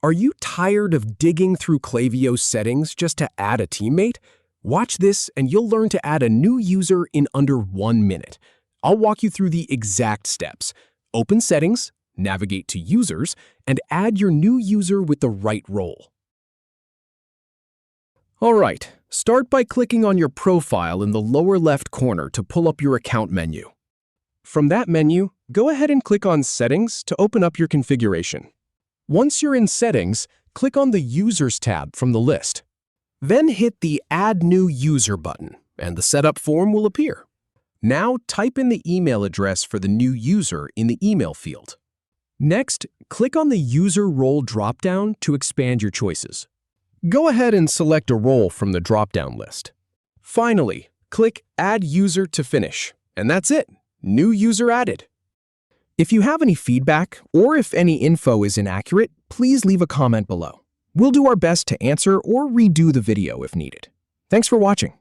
Are you tired of digging through Klaviyo's settings just to add a teammate? Watch this and you'll learn to add a new user in under 1 minute. I'll walk you through the exact steps. Open Settings, navigate to Users, and add your new user with the right role. Alright, start by clicking on your profile in the lower left corner to pull up your account menu. From that menu, go ahead and click on Settings to open up your configuration. Once you're in Settings, click on the Users tab from the list. Then hit the Add New User button, and the setup form will appear. Now type in the email address for the new user in the email field. Next, click on the User Role dropdown to expand your choices. Go ahead and select a role from the drop-down list. Finally, click Add User to finish, and that's it. New user added. If you have any feedback or if any info is inaccurate, please leave a comment below. We'll do our best to answer or redo the video if needed. Thanks for watching.